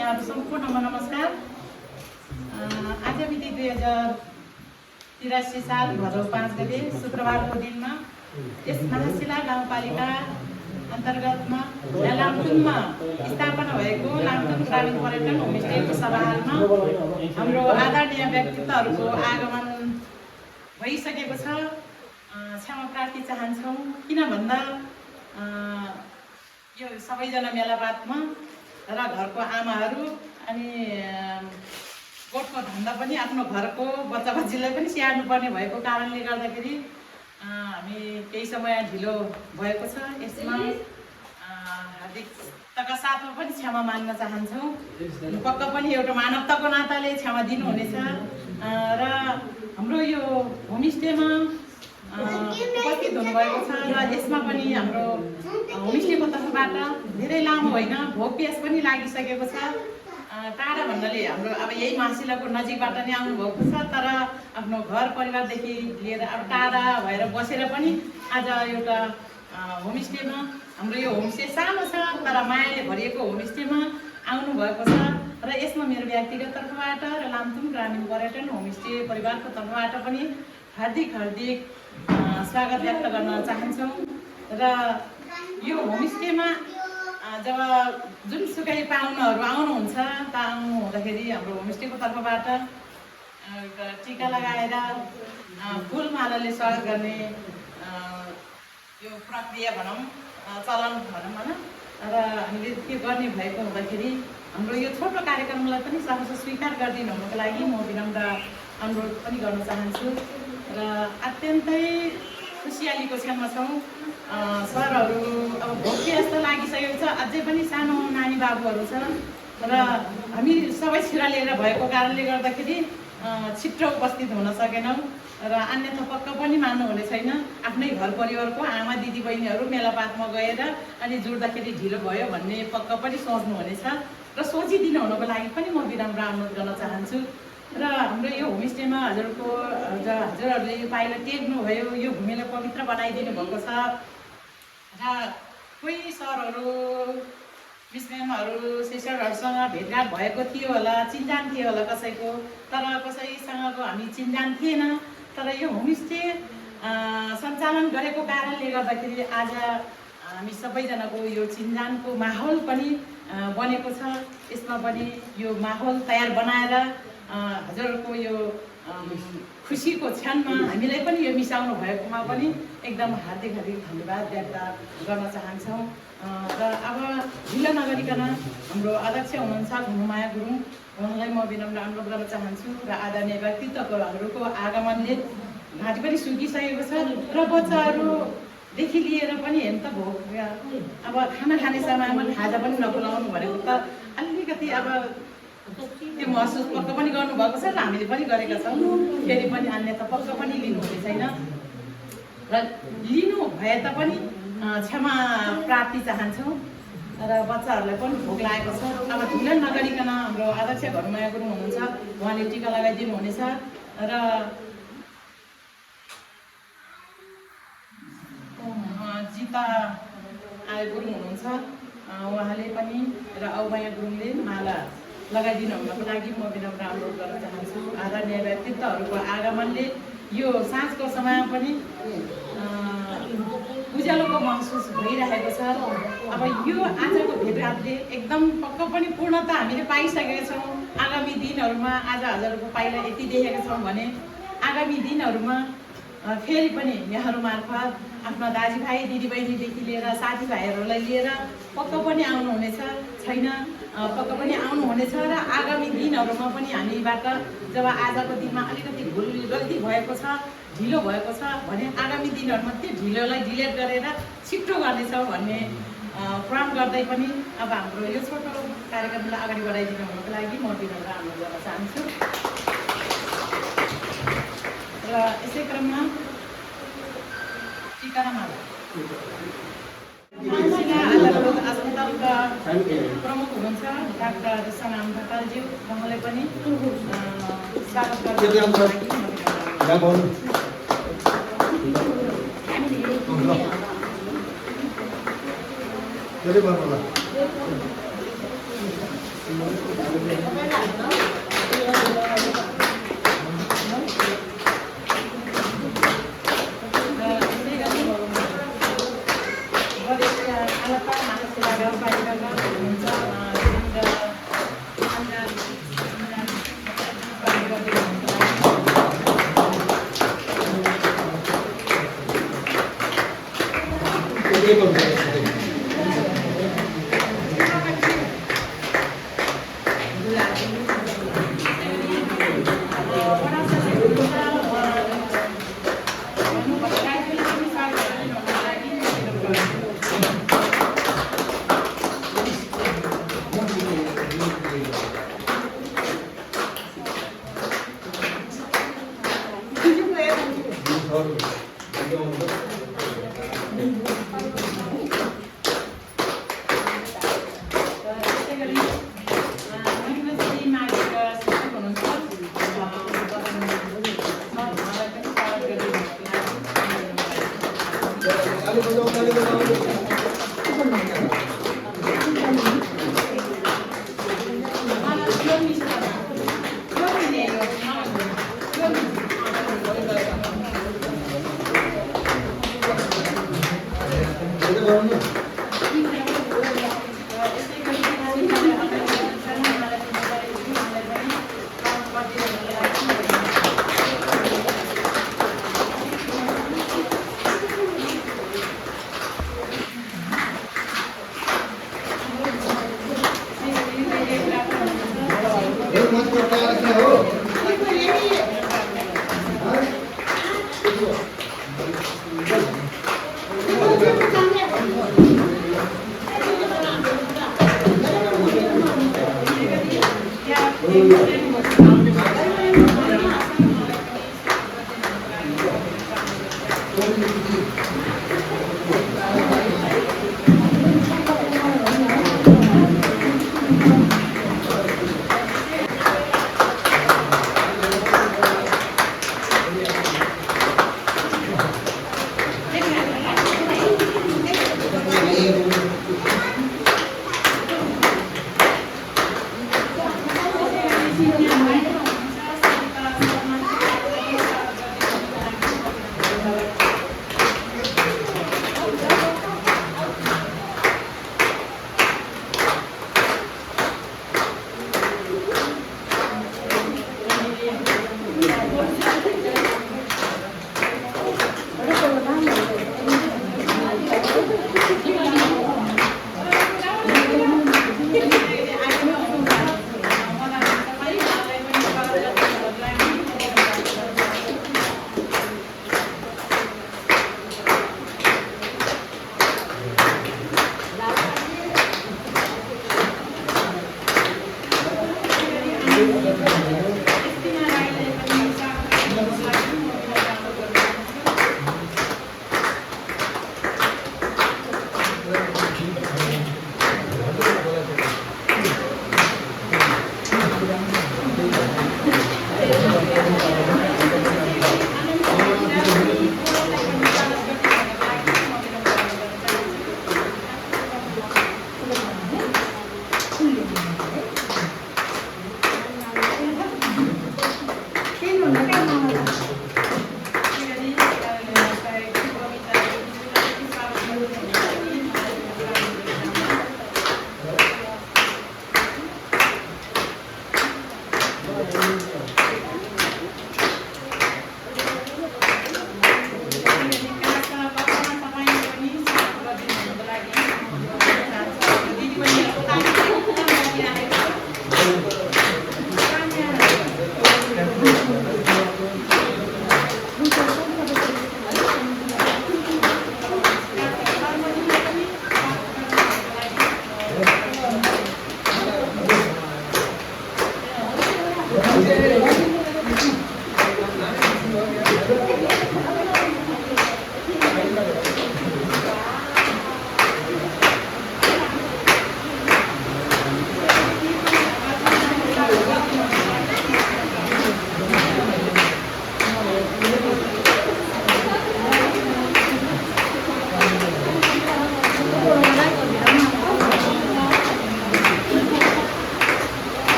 यहाँहरू सम्पूर्णमा नमस्कार। आज मिति 2083 साल भदौ 5 गते शुक्रबारको दिनमा यस महाशिला गाउँपालिका अन्तर्गतमा लामटुङमा स्थापना भएको लामटुङ ग्रामीण पर्यटन होमस्टेको सभाहालमा हाम्रो आदरणीय व्यक्तित्वहरूको आगमन भइसकेको छ। क्षमा प्रार्थी चाहन्छौँ, किन भन्दा यो सबैजना मेलापातमा र घरको आमाहरू अनि गोठको धन्दा पनि आफ्नो घरको बच्चा बच्चीलाई पनि स्याहार्नु पर्ने भएको कारणले गर्दाखेरि हामी केही समय ढिलो भएको छ। यसमा हार्दिकताका साथमा पनि क्षमा माग्न चाहन्छौँ। पक्का पनि एउटा मानवताको नाताले क्षमा दिनुहुनेछ। र हाम्रो यो होमस्टेमा उपस्थित हुनुभएको छ र यसमा पनि हाम्रो होमस्टेको तर्फबाट धेरै लामो होइन, भोक प्यास पनि लागिसकेको छ। टाढा भन्नाले हाम्रो अब यही महाशिलाको नजिकबाट नै आउनुभएको छ, तर आफ्नो घर परिवारदेखि लिएर अब टाढा भएर बसेर पनि आज एउटा होमस्टेमा, हाम्रो यो होमस्टे सानो छ तर मायाले भरिएको होमस्टेमा आउनुभएको छ। र यसमा मेरो व्यक्तिगत तर्फबाट र लामटुङ ग्रामीण पर्यटन होमस्टे परिवारको तर्फबाट पनि हार्दिक स्वागत व्यक्त गर्न चाहन्छौँ। र यो होमस्टेमा जब जुनसुकै पाहुनाहरू आउनुहुन्छ त आउनु हुँदाखेरि हाम्रो होमस्टेको तर्फबाट एउटा टिका लगाएर फुलमालाले स्वागत गर्ने यो प्रक्रिया भनौँ, चलन भनौँ होइन। र हामीले त्यो गर्ने भएको हुँदाखेरि हाम्रो यो छोटो कार्यक्रमलाई पनि सहर्ष स्वीकार गरिदिनु हुनुको लागि म विनम्र अनुरोध पनि गर्न चाहन्छु। र अत्यन्तै खुसियालीको क्षणमा छौँ। सरहरू अब भोके जस्तो लागिसकेको छ, अझै पनि सानो नानी बाबुहरू छ र हामी सबै छिरालिएर भएको कारणले गर्दाखेरि छिट्टो उपस्थित हुन सकेनौँ। र अन्यथा पक्का पनि मान्नुहुने छैन, आफ्नै घर परिवारको आमा दिदी बहिनीहरू मेलापातमा गएर अनि जुट्दाखेरि ढिलो भयो भन्ने पक्का पनि सोच्नुहुनेछ। र सोचिदिनु हुनुको लागि पनि म विनम्र अनुरोध गर्न चाहन्छु। र हाम्रो यो होमस्टेमा हजुरहरूले यो पाइला टेक्नुभयो, यो भूमिलाई पवित्र बनाइदिनु भएको छ। र कोही सरहरू मिस म्यामहरू सिस्टरहरूसँग भेटघाट भएको थियो होला, चिन्जान थियो होला कसैको, तर कसैसँगको हामी चिन्जान थिएन। तर यो होमस्टे सञ्चालन गरेको कारणले गर्दाखेरि आज हामी सबैजनाको यो चिन्जानको माहौल पनि बनेको छ। यसमा पनि यो माहौल तयार बनाएर हजुरहरूको यो खुसीको क्षणमा हामीलाई पनि यो मिसाउनु भएकोमा पनि एकदम हार्दिक धन्यवाद व्यक्त गर्न चाहन्छौँ। र अब ढिलो नगरिकन हाम्रो अध्यक्ष हुनुहुन्छ घुममाया गुरुङ, उहाँलाई म विनम्र अनुरोध गर्न चाहन्छु। र आदरणीय व्यक्तित्वहरूको आगमनले घाँटी पनि सुकिसकेको छ र बच्चाहरूदेखि लिएर पनि हेर्नु त भोक अब खाना खाने समयमा खाजा पनि नखुलाउनु भनेको त अलिकति अब त्यो महसुस पक्का पनि गर्नुभएको छ र हामीले पनि गरेका छौँ। फेरि पनि अन्यथा पक्का पनि लिनुहुने छैन र लिनु भए तापनि क्षमा प्रार्थी चाहन्छौँ। र बच्चाहरूलाई पनि भोक लागेको छ। अब ढिलो नगरिकन हाम्रो अध्यक्ष घरमाया गुरुङ हुनुहुन्छ, उहाँले टिका लगाइदिनु हुनेछ। र जिता आय गुरुङ हुनुहुन्छ, उहाँले पनि र औमाया गुरुङले माला लगाइदिनु हुनको लागि म विनम्र अनुरोध गर्न चाहन्छु। आदरणीय व्यक्तित्वहरूको आगमनले यो साँझको समयमा पनि उज्यालोको महसुस भइरहेको छ। अब यो आजको भेटघाटले एकदम पक्का पनि पूर्णता हामीले पाइसकेका छौँ। आगामी दिनहरूमा आज हजुरहरूको पाइला यति देखेका छौँ भने आगामी दिनहरूमा फेरि पनि यहाँहरू मार्फत आफ्ना दाजुभाइ दिदीबहिनीदेखि लिएर साथीभाइहरूलाई लिएर पक्का पनि आउनुहुनेछ छैन, पक्का पनि आउनुहुनेछ। र आगामी दिनहरूमा पनि हामीबाट जब आजको दिनमा अलिकति भुल गल्ती भएको छ, ढिलो भएको छ भने आगामी दिनहरूमा त्यो ढिलोलाई डिलिट गरेर छिट्टो गर्नेछौँ भन्ने प्रण गर्दै पनि अब हाम्रो यो छोटो कार्यक्रमलाई अगाडि बढाइदिनु हुनुको लागि म विनम्र अनुरोध गर्न चाहन्छु। र यसै क्रममा टिका र माला अस्पतालका प्रमुख हुनुहुन्छ डाक्टर सनाम ढकालज्यू, उहाँलाई पनि स्वागत गर्छु।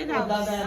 Thank you.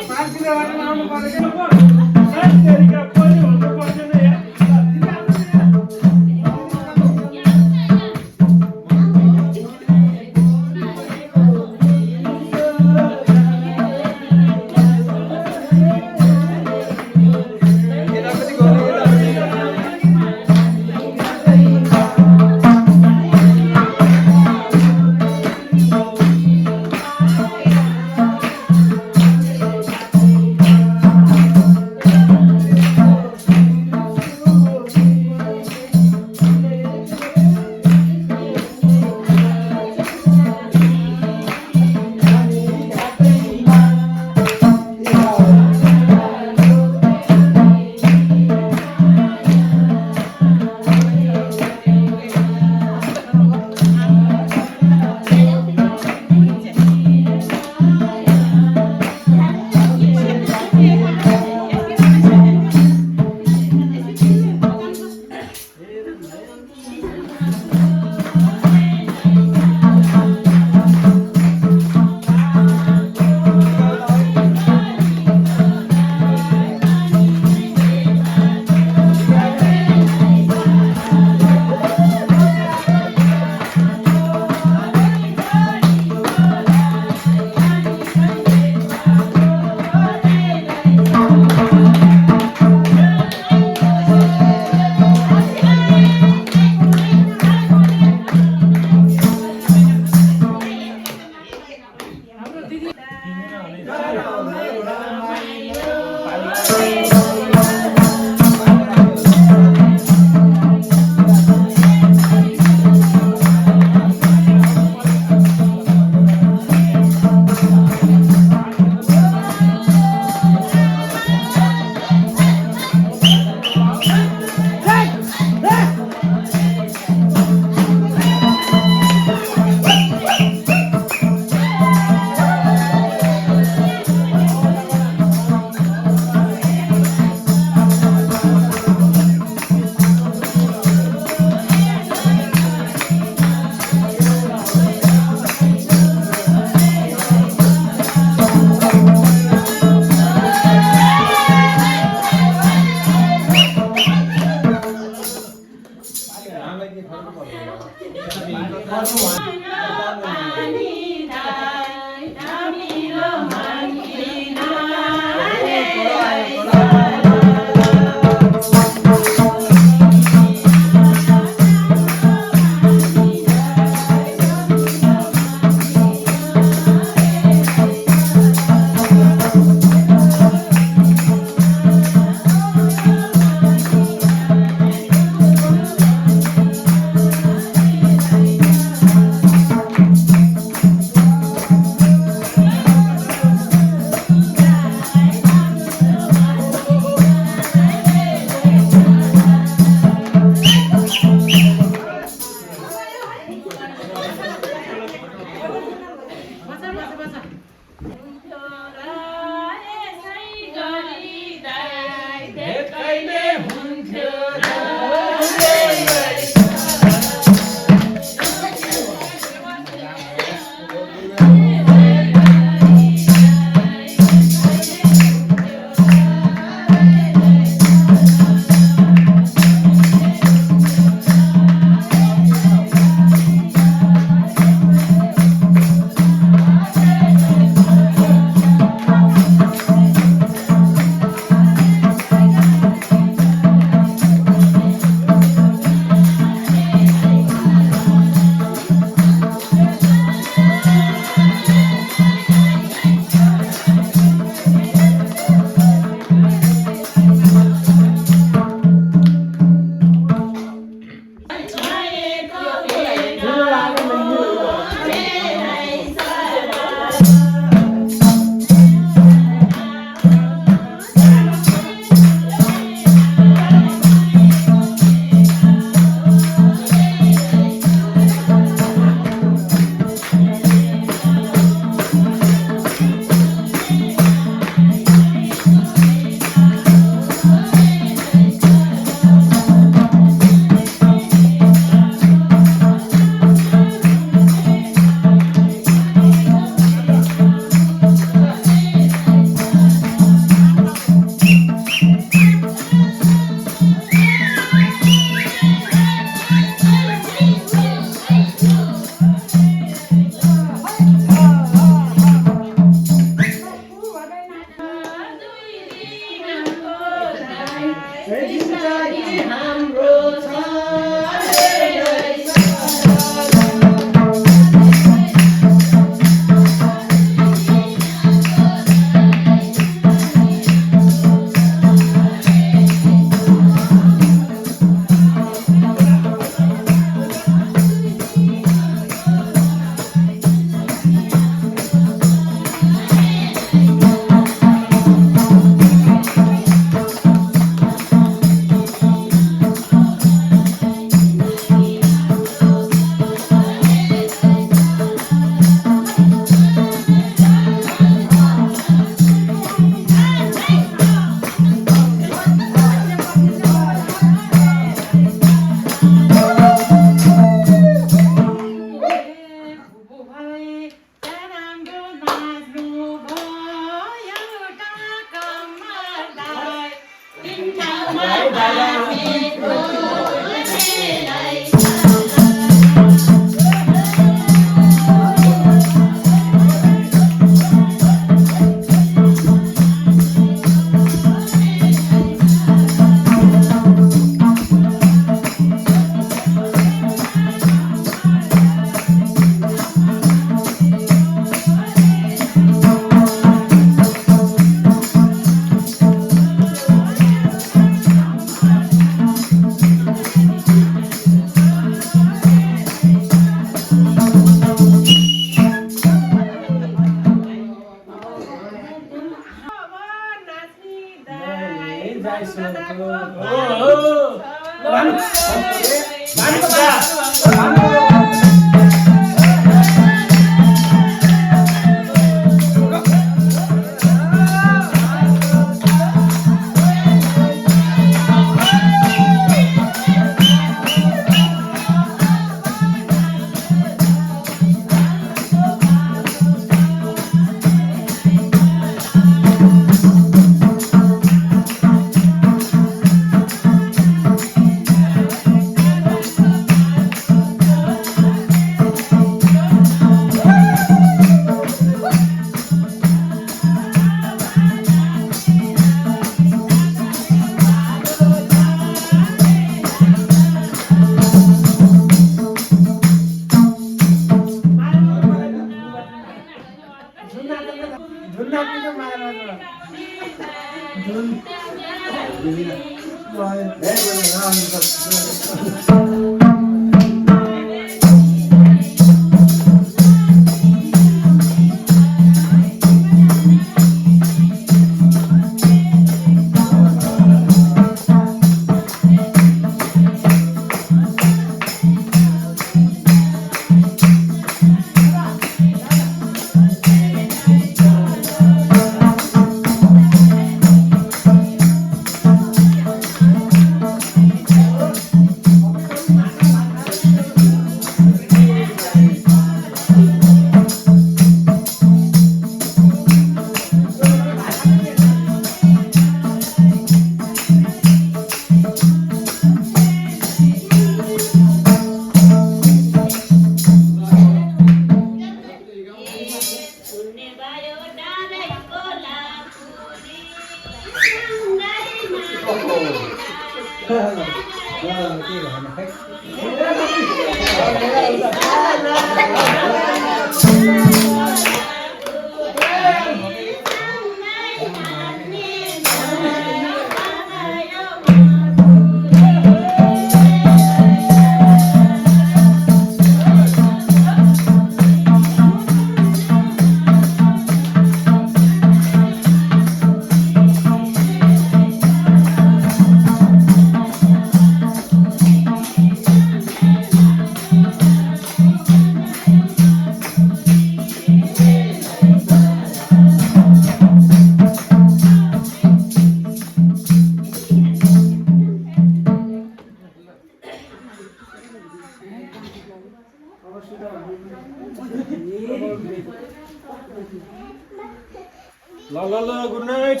ल गुड नाइट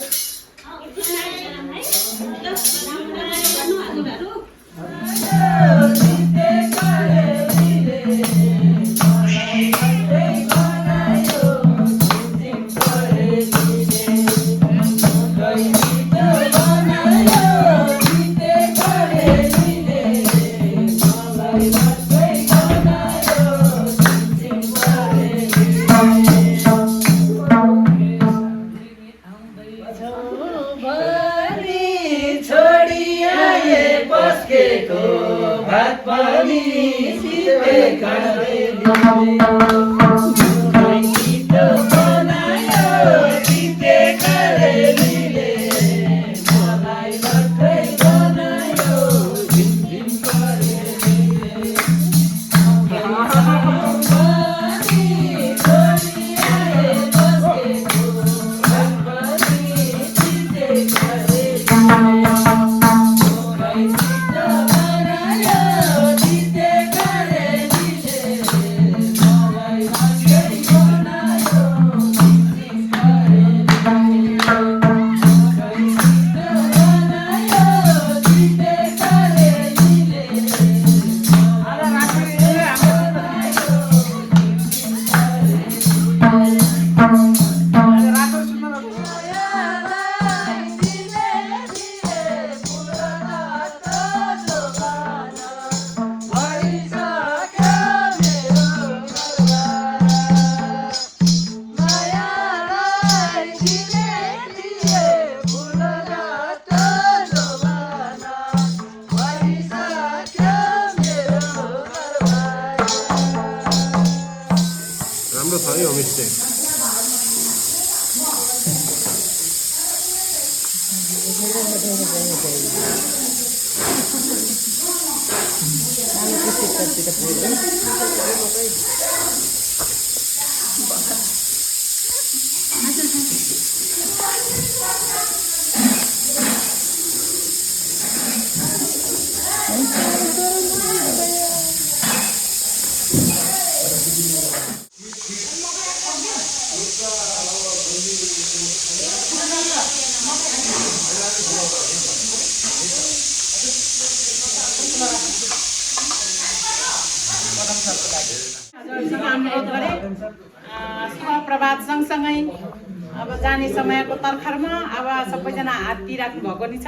राम्रो छ है होमस्टे प्रभात सँगसँगै अब जाने समयको तर्खरमा अब सबैजना हात दिइराख्नु भएको नि छ।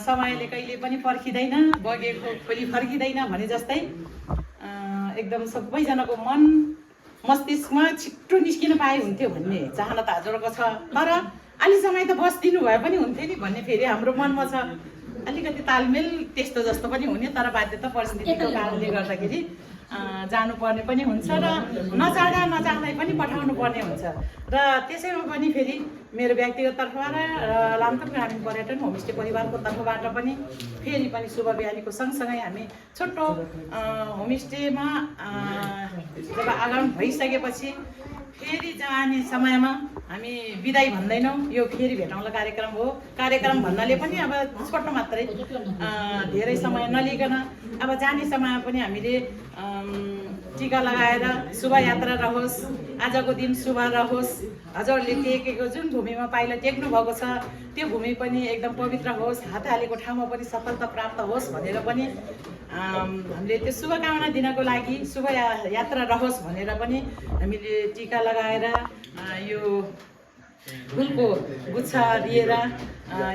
समयले कहिले पनि पर्खिँदैन, बगेको खोली फर्किँदैन भने जस्तै एकदम सबैजनाको मन मस्तिष्कमा छिट्टो निस्किन पाए हुन्थ्यो भन्ने चाहना त हजुरको छ। तर अलि समय त बस्दिनु भए पनि हुन्थ्यो नि भन्ने फेरि हाम्रो मनमा छ। अलिकति तालमेल त्यस्तो जस्तो पनि हुने, तर बाध्यता परिस्थितिको कारणले गर्दाखेरि जानुपर्ने पनि हुन्छ र नजाँदै पनि पठाउनु पर्ने हुन्छ। र त्यसैमा पनि फेरि मेरो व्यक्तिगत तर्फबाट र लामथाङ ग्रामीण पर्यटन होमस्टे परिवारको तर्फबाट पनि फेरि पनि शुभ बिहानीको सँगसँगै हामी छोटो होमस्टेमा जब आगमन भइसकेपछि फेरि जाने समयमा हामी बिदाई भन्दैनौँ, यो फेरि भेटौँला कार्यक्रम हो। कार्यक्रम भन्नाले पनि अब छोटो मात्रै, धेरै समय नलिकन अब जाने समयमा पनि हामीले टिका लगाएर शुभ यात्रा रहोस्, आजको दिन शुभ रहोस्, हजुरहरूले टेकेको जुन भूमिमा पाइला टेक्नु भएको छ त्यो भूमि पनि एकदम पवित्र होस्, हात हालेको ठाउँमा पनि सफलता प्राप्त होस् भनेर पनि हामीले त्यो शुभकामना दिनको लागि शुभ यात्रा रहोस् भनेर पनि हामीले टिका लगाएर यो फुलको गुच्छा दिएर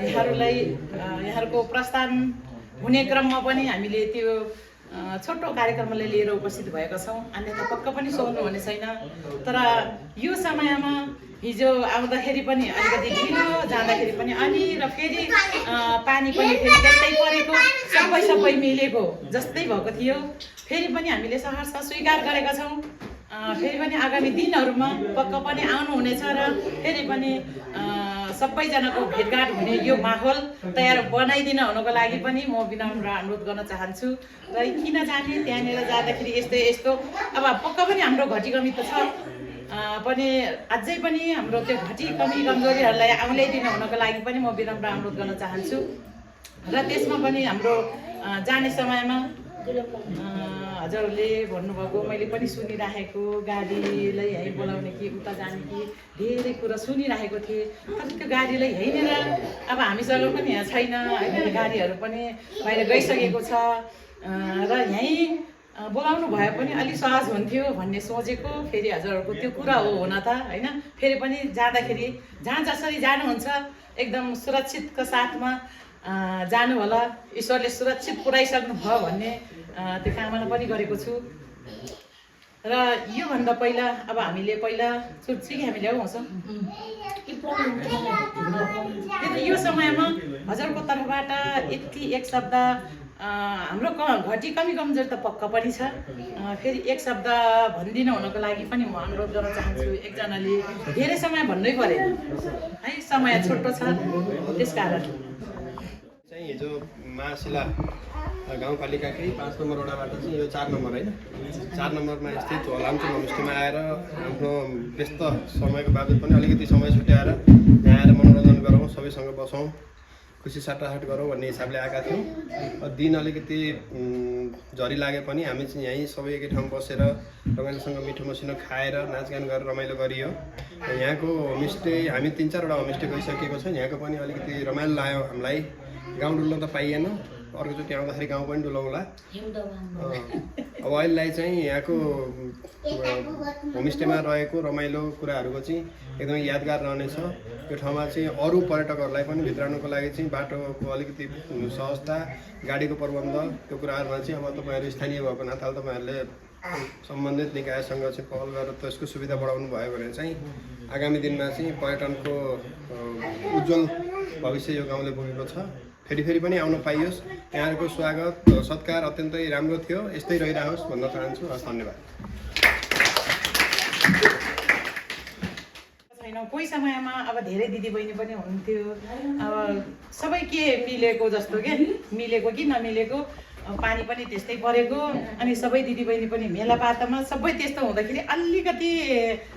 यहाँहरूको प्रस्थान हुने क्रममा पनि हामीले त्यो छोटो कार्यक्रमलाई लिएर उपस्थित भएका छौँ। अन्यथा पक्का पनि सोध्नु हुने छैन। तर यो समयमा हिजो आउँदाखेरि पनि अलिकति ढिलो, जाँदाखेरि पनि अनि र फेरि पानी पनि फेरि त्यस्तै परेको, सबै मिलेको जस्तै भएको थियो। फेरि पनि हामीले सहर्ष स्वीकार गरेका छौँ। फेरि पनि आगामी दिनहरूमा पक्का पनि आउनुहुनेछ र फेरि पनि सबैजनाको भेटघाट हुने यो माहौल तयार बनाइदिन हुनको लागि पनि म विनम्र अनुरोध गर्न चाहन्छु। र किन जाने, त्यहाँनिर जाँदाखेरि यस्तो अब पक्का पनि हाम्रो घटी कमी त छ पनि, अझै पनि हाम्रो त्यो घटी कमी कमजोरीहरूलाई औल्याइदिनु हुनको लागि पनि म विनम्र अनुरोध गर्न चाहन्छु। र त्यसमा पनि हाम्रो जाने समयमा हजुरहरूले भन्नुभएको मैले पनि सुनिराखेको, गाडीलाई यहीँ बोलाउने कि उता जाने कि धेरै कुरा सुनिराखेको थिएँ। तर त्यो गाडीलाई यहीँनिर अब हामीसँग पनि यहाँ छैन होइन, गाडीहरू पनि बाहिर गइसकेको छ र यहीँ बोलाउनु भए पनि अलिक सहज हुन्थ्यो भन्ने सोचेको। फेरि हजुरहरूको त्यो कुरा हो हुन त होइन। फेरि पनि जाँदाखेरि जहाँ जसरी जानुहुन्छ एकदम सुरक्षितको साथमा जानु होला, ईश्वरले सुरक्षित पुऱ्याइसक्नु भयो भन्ने त्यो कामना पनि गरेको छु। र योभन्दा पहिला अब हामीले पहिला सुत्छि कि हामी ल्याउँछ यो समयमा हजुरको तर्फबाट यति एक शब्द हाम्रो घटी कमी कमजोर त पक्का पनि छ, फेरि एक शब्द भनिदिनु हुनको लागि पनि म अनुरोध गर्न चाहन्छु। एकजनाले धेरै समय भन्नै परेन है, समय छोटो छ, त्यसकारण चाहिँ हिजो महाशिला गाउँपालिकाकै 5 नम्बर वडाबाट चाहिँ यो 4 नम्बर होइन, 4 नम्बरमा स्थित लामथाङ होमस्टेमा आएर आफ्नो व्यस्त समयको बावजुद पनि अलिकति समय छुट्याएर यहाँ आएर मनोरञ्जन गरौँ, सबैसँग बसौँ, खुसी साटासाट गरौँ भन्ने हिसाबले आएका थियौँ। दिन अलिकति झरी लागे पनि हामी चाहिँ यहीँ सबै एकै ठाउँ बसेर रमाइलोसँग मिठो मसिनो खाएर नाचगान गरेर रमाइलो गरियो। यहाँको होमस्टे हामी 3-4 वटा होमस्टे गइसकेको छ, यहाँको पनि अलिकति रमाइलो लाग्यो हामीलाई। गाउँ डुल्न त पाइएन, अर्कोचोटि आउँदाखेरि गाउँ पनि डुलाउँला। अब अहिलेलाई चाहिँ यहाँको होमस्टेमा रहेको रमाइलो कुराहरूको चाहिँ एकदमै यादगार रहनेछ। यो ठाउँमा चाहिँ अरू पर्यटकहरूलाई पनि भित्राउनुको लागि चाहिँ बाटोको अलिकति सहजता, गाडीको प्रबन्ध, त्यो कुराहरूमा चाहिँ अब तपाईँहरू स्थानीय भएको नाताले तपाईँहरूले सम्बन्धित निकायसँग चाहिँ पहल गरेर त्यसको सुविधा बढाउनु भयो भने चाहिँ आगामी दिनमा चाहिँ पर्यटनको उज्जवल भविष्य यो गाउँले बोकेको छ। फेरि पनि आउन पाइयोस्। यहाँहरूको स्वागत सत्कार अत्यन्तै राम्रो थियो, यस्तै रहिरहोस् भन्न चाहन्छु। हस्, धन्यवाद। कोही समयमा अब धेरै दिदीबहिनी पनि हुन्थ्यो, अब सबै के मिलेको जस्तो के मिलेको कि नमिलेको, पानी पनि त्यस्तै परेको, अनि सबै दिदीबहिनी पनि मेलापातमा सबै त्यस्तो हुँदाखेरि अलिकति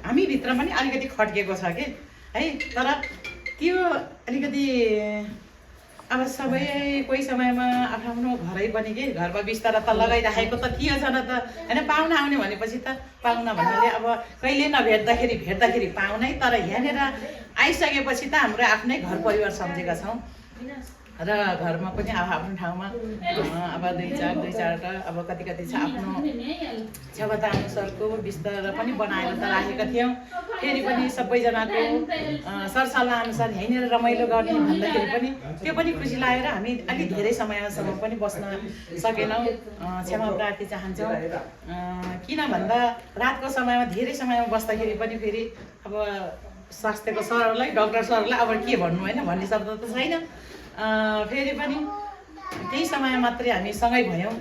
हामीभित्र पनि अलिकति खड्केको छ कि है। तर त्यो अलिकति अब सबै कोही समयमा आफ्नो घरै पनि के घरमा बिस्तारा त लगाइराखेको त थियो जन त होइन। पाहुना आउने भनेपछि त पाहुना भन्नाले अब कहिले भेट्दाखेरि पाहुनै, तर यहाँनिर आइसकेपछि त हाम्रो आफ्नै घर परिवार सम्झेका छौँ र घरमा पनि आफ्नो ठाउँमा अब दुई चारवटा अब कति छ आफ्नो क्षमता अनुसारको बिस्तार पनि बनाएर त राखेका थियौँ। फेरि पनि सबैजनाको सरसल्लाह अनुसार यहीँनिर रमाइलो गर्ने भन्दाखेरि पनि त्यो पनि खुसी लागेर हामी अलिक धेरै समयसम्म पनि बस्न सकेनौँ। क्षमा प्रार्थी चाहन्छौँ। किन भन्दा रातको समयमा धेरै समयमा बस्दाखेरि पनि फेरि अब स्वास्थ्यको सरलाई, डाक्टर सरलाई अब के भन्नु होइन भन्ने शब्द त छैन। फेरि पनि त्यही समय मात्रै हामी सँगै भयौँ।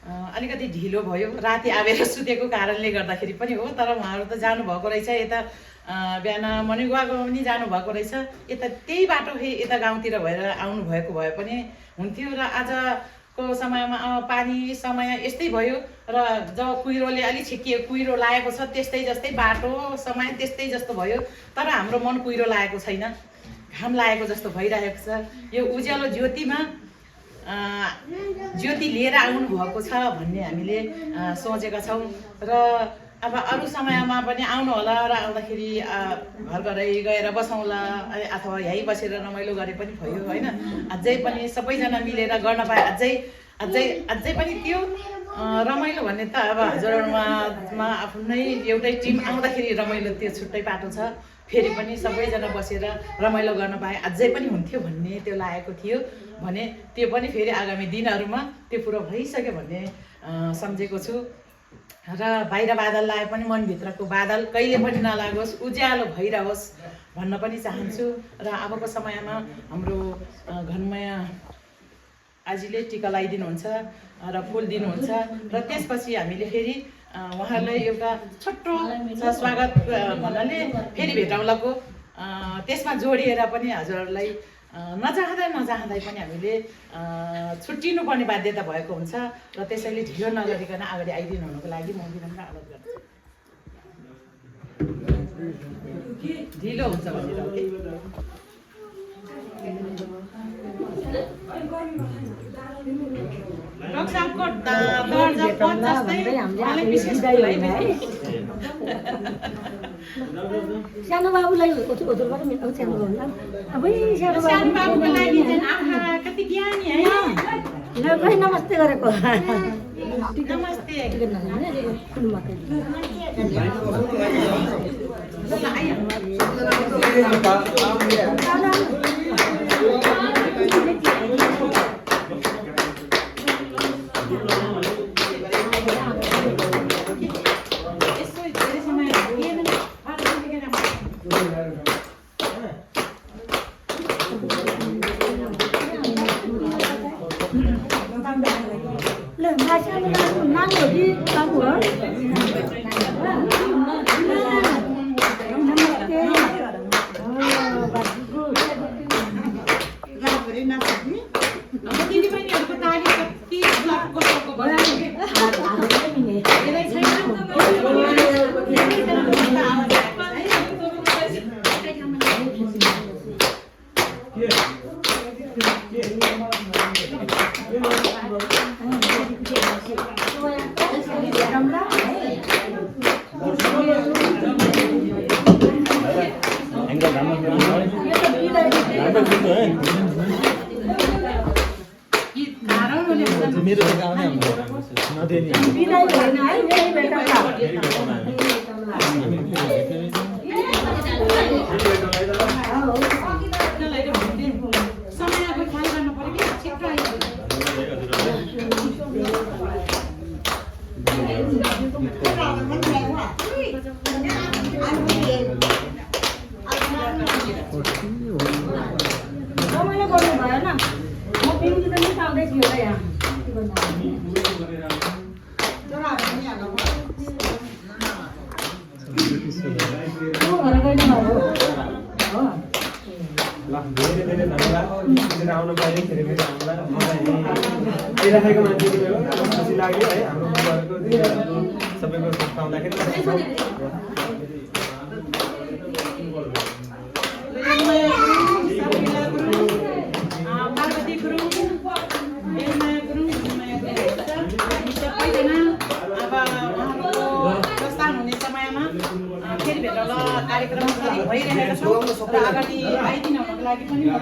अलिकति ढिलो भयो, राति आएर सुतेको कारणले गर्दाखेरि पनि हो। तर उहाँहरू त जानुभएको रहेछ यता, बिहान मर्निङ वाकमा पनि जानुभएको रहेछ। यता त्यही बाटो यता गाउँतिर भएर आउनुभएको भए पनि हुन्थ्यो। र आजको समयमा पानी समय यस्तै भयो र जब कुहिरोले अलिक छिक्कियो, कुहिरो लागेको छ त्यस्तै जस्तै बाटो समय त्यस्तै जस्तो भयो। तर हाम्रो मन कुहिरो लागेको छैन, घाम लागेको जस्तो भइरहेको छ। यो उज्यालो ज्योतिमा ज्योति लिएर आउनुभएको छ भन्ने हामीले सोचेका छौँ। र अब अरू समयमा पनि आउनु होला र आउँदाखेरि घर घरै गएर बसौँला अथवा यहीँ बसेर रमाइलो गरे पनि भयो होइन। अझै पनि सबैजना मिलेर गर्न पाए अझै पनि त्यो रमाइलो भन्ने त अब हजुरआमामा आफ्नै एउटै टिम आउँदाखेरि रमाइलो त्यो छुट्टै पाटो छ। फेरि पनि सबैजना बसेर रमाइलो गर्न पाए अझै पनि हुन्थ्यो भन्ने त्यो लागेको थियो भने त्यो पनि फेरि आगामी दिनहरूमा त्यो पुरो भइसक्यो भन्ने सम्झेको छु। र बाहिर बादल लाए पनि मनभित्रको बादल कहिले पनि नलागोस्, उज्यालो भइरहोस् भन्न पनि चाहन्छु। र अबको समयमा हाम्रो घनमय आजीले टिका लगाइदिनुहुन्छ र फुल दिनुहुन्छ र त्यसपछि हामीले फेरि उहाँलाई एउटा छोटो स्वागत भन्नाले फेरि भेटौँलाको त्यसमा जोडिएर पनि हजुरहरूलाई नचाहँदै पनि हामीले छुट्टिनुपर्ने बाध्यता भएको हुन्छ। र त्यसैले ढिलो नगरिकन अगाडि आइदिनु हुनुको लागि म विनम्र अनुरोध गर्छु। ढिलो हुन्छ भनेर रक्साको दर्जा 50 मलाई विशेष सानो बाबुलाई होटलबाट मिल्छ सानो बाबुलाई अबै सानो बाबुको लागि चाहिँ आहा कति ज्ञानी है। ल भाइ नमस्ते गरेको नमस्ते आइराखेको मान्छेको खुसी लाग्यो है। हाम्रो बुबाहरूको सबैको पाउँदाखेरि फेरि भेटौँला कार्यक्रम भइरहेको छौँ र अगाडि आइदिनु हुनुको लागि पनि म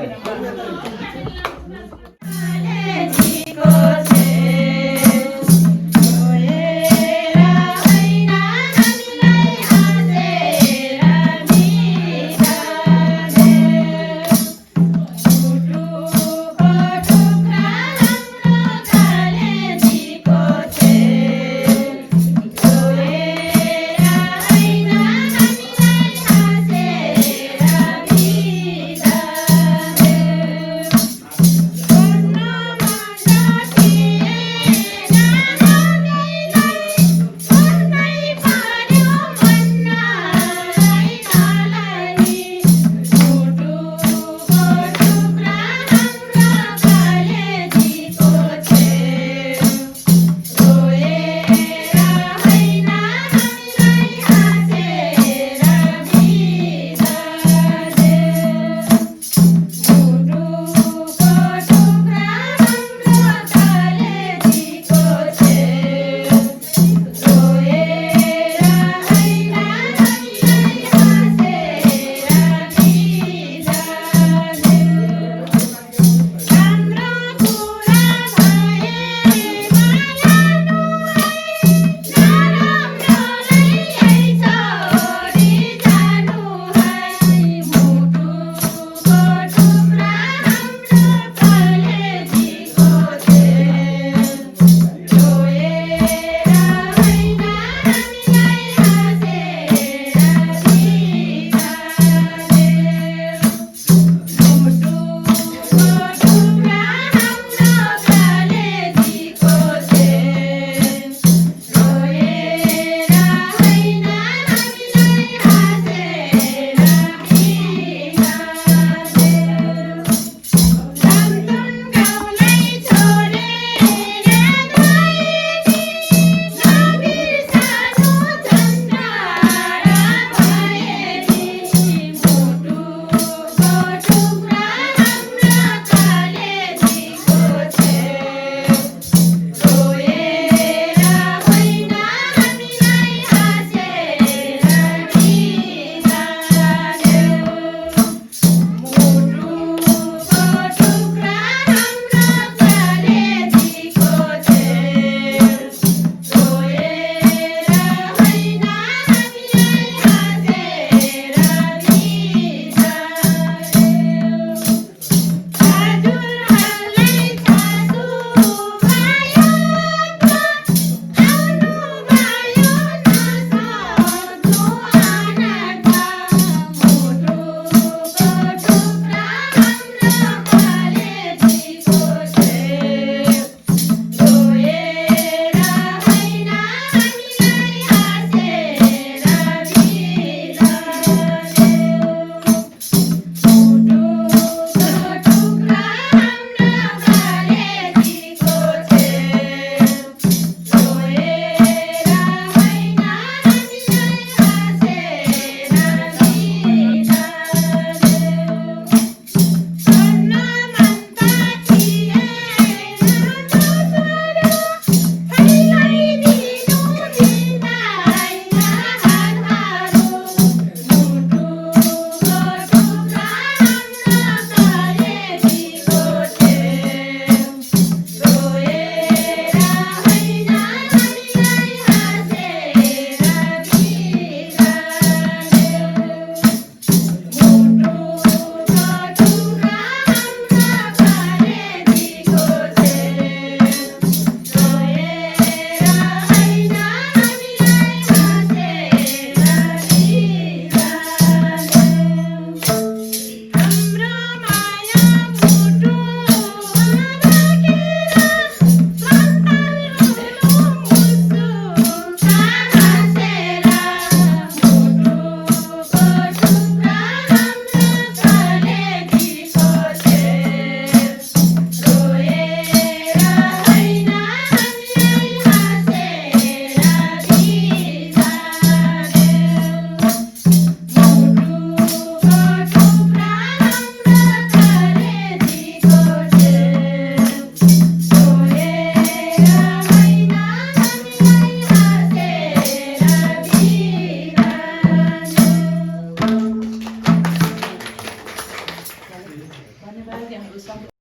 हामीहरू